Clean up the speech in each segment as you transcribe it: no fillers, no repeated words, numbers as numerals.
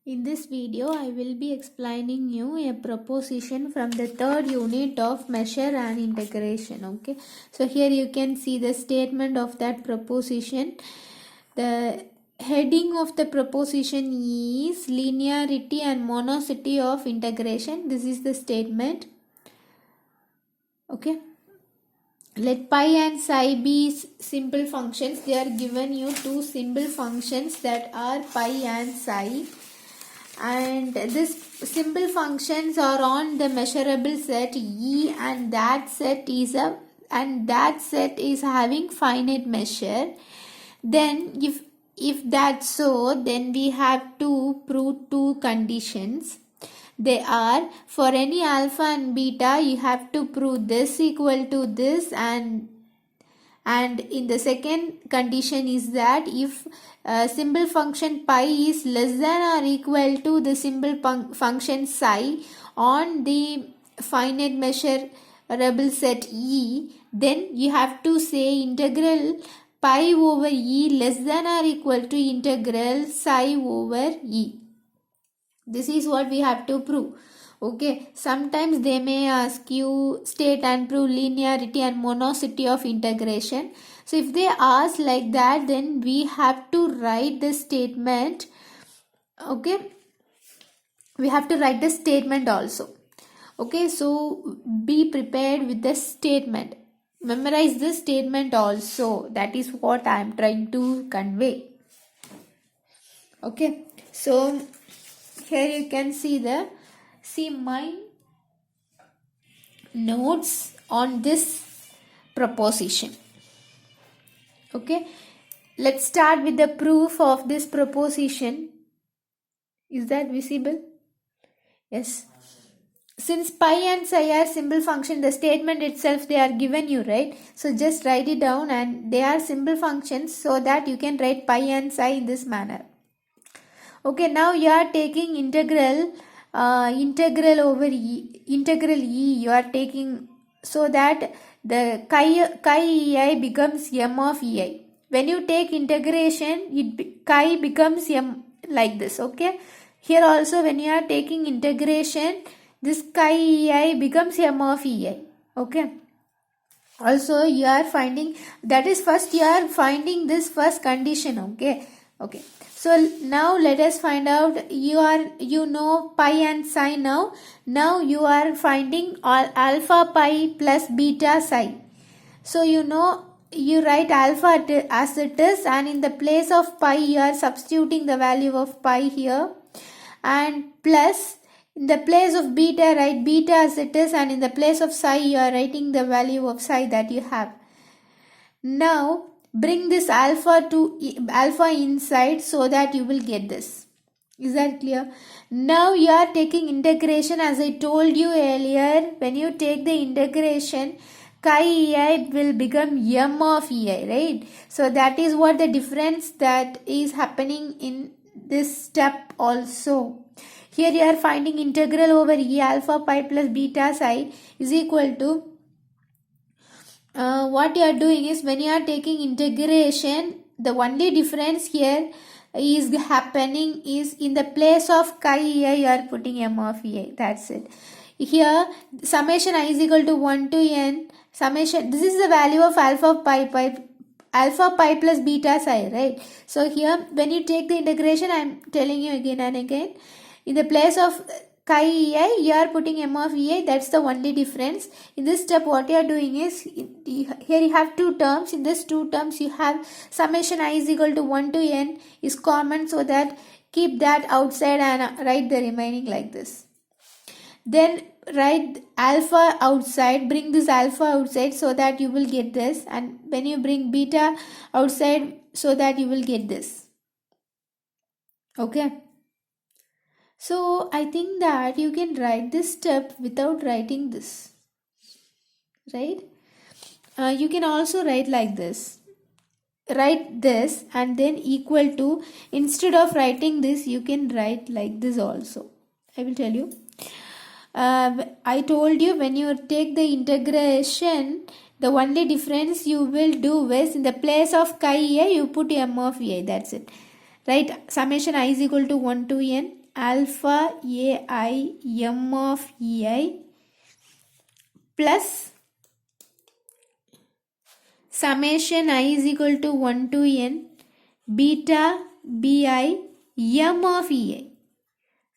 In this video, I will be explaining you a proposition from the third unit of measure and integration. Okay, so here you can see the statement of that proposition. The heading of the proposition is linearity and monotonicity of integration. This is the statement. Okay, let pi and psi be simple functions. They are given you two simple functions that are pi and psi. And this simple functions are on the measurable set E, and that set is having finite measure. Then if that's so, then we have to prove two conditions. They are, for any alpha and beta, you have to prove this equal to this, and in the second condition is that if simple function pi is less than or equal to the simple function psi on the finite measurable set E, then you have to say integral pi over E less than or equal to integral psi over E. This is what we have to prove. Okay, sometimes they may ask you state and prove linearity and monotonicity of integration. So if they ask like that, then we have to write the statement. Okay, we have to write the statement also. Okay, so be prepared with the statement. Memorize the statement also. That is what I am trying to convey. Okay, so here you can see my notes on this proposition. Okay, let's start with the proof of this proposition. Is that visible? Yes. Since pi and psi are simple function, the statement itself they are given you, right? So just write it down, and they are simple functions, so that you can write pi and psi in this manner. Okay, now you are taking integral over integral E you are taking, so that the chi ei becomes m of ei. When you take integration, chi becomes m like this. Okay, here also when you are taking integration, this chi ei becomes m of ei. Okay, also you are finding, that is first you are finding this first condition. Okay, so now let us find out. You know pi and psi now. Now you are finding alpha pi plus beta psi. So you write alpha as it is, and in the place of pi you are substituting the value of pi here, and plus in the place of beta write beta as it is, and in the place of psi you are writing the value of psi that you have. Now bring this alpha inside, so that you will get this. Is that clear? Now you are taking integration, as I told you earlier. When you take the integration, chi ei will become m of ei, right? So that is what the difference that is happening in this step also. Here you are finding integral over E alpha pi plus beta psi is equal to, what you are doing is, when you are taking integration, the only difference here is happening is in the place of chi ei you are putting m of ei. That's it. Here summation I is equal to 1 to n summation. This is the value of alpha pi plus beta psi, right? So here when you take the integration, I am telling you again and again, in the place of chi ei you are putting m of ei. That's the only difference. In this step what you are doing is, here you have two terms. In this two terms you have summation I is equal to 1 to n is common, so that keep that outside and write the remaining like this. Then write alpha outside, bring this alpha outside, so that you will get this, and when you bring beta outside, so that you will get this. Okay, so I think that you can write this step without writing this, right? You can also write like this. Write this and then equal to, instead of writing this, you can write like this also. I will tell you. I told you, when you take the integration, the only difference you will do is, in the place of chi ei you put m of ei. That's it. Right? Summation I is equal to 1 to n. alpha ai m of ei plus summation I is equal to 1 to n beta bi m of ei.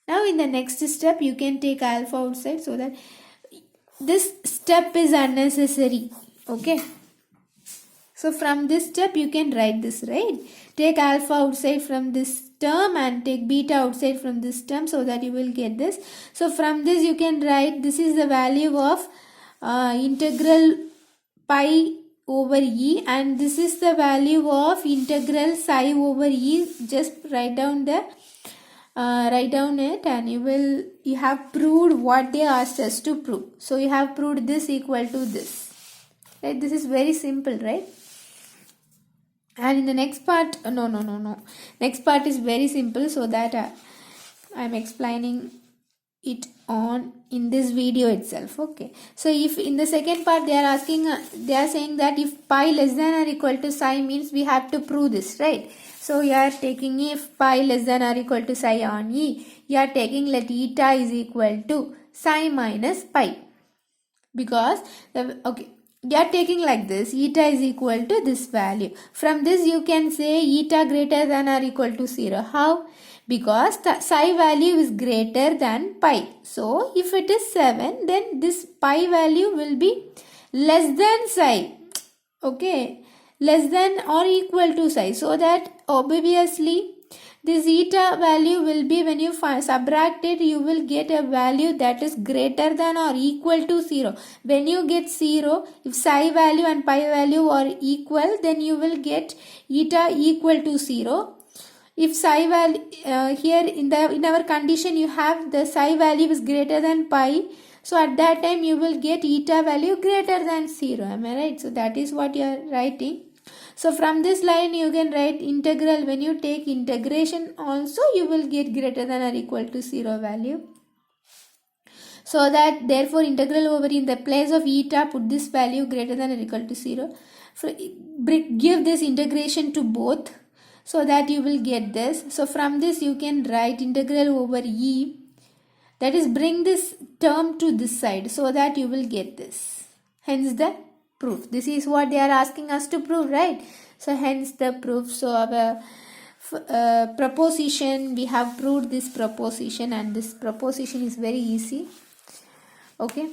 Now in the next step you can take alpha outside, so that this step is unnecessary. Okay. So from this step you can write this, right? Take alpha outside from this term and take beta outside from this term, so that you will get this. So from this you can write this is the value of integral pi over e, and this is the value of integral psi over e. Just write down it, and you have proved what they asked us to prove. So you have proved this equal to this, right? This is very simple, right? And in the next part, next part is very simple, so that I am explaining it on in this video itself. Okay, so if in the second part they are saying that if pi less than or equal to psi means we have to prove this, right? So you are taking, if pi less than or equal to psi on e, you are taking let eta is equal to psi minus pi, because you are taking like this, eta is equal to this value. From this you can say eta greater than or equal to 0. How? Because the psi value is greater than pi. So if it is 7, then this pi value will be less than psi. Okay, less than or equal to psi. So that obviously this eta value will be, when you subtract it, you will get a value that is greater than or equal to 0. When you get 0, if psi value and pi value are equal, then you will get eta equal to 0. If psi value, here in our condition you have the psi value is greater than pi, so at that time you will get eta value greater than 0. Am I right? So that is what you are writing. So from this line you can write integral. When you take integration also, you will get greater than or equal to 0 value. So that therefore integral over, in the place of eta put this value greater than or equal to 0. Give this integration to both, so that you will get this. So from this you can write integral over e, that is bring this term to this side, so that you will get this. Hence the proof. This is what they are asking us to prove, right? So hence the proof. So our proposition, we have proved this proposition, and this proposition is very easy. Okay,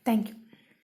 thank you.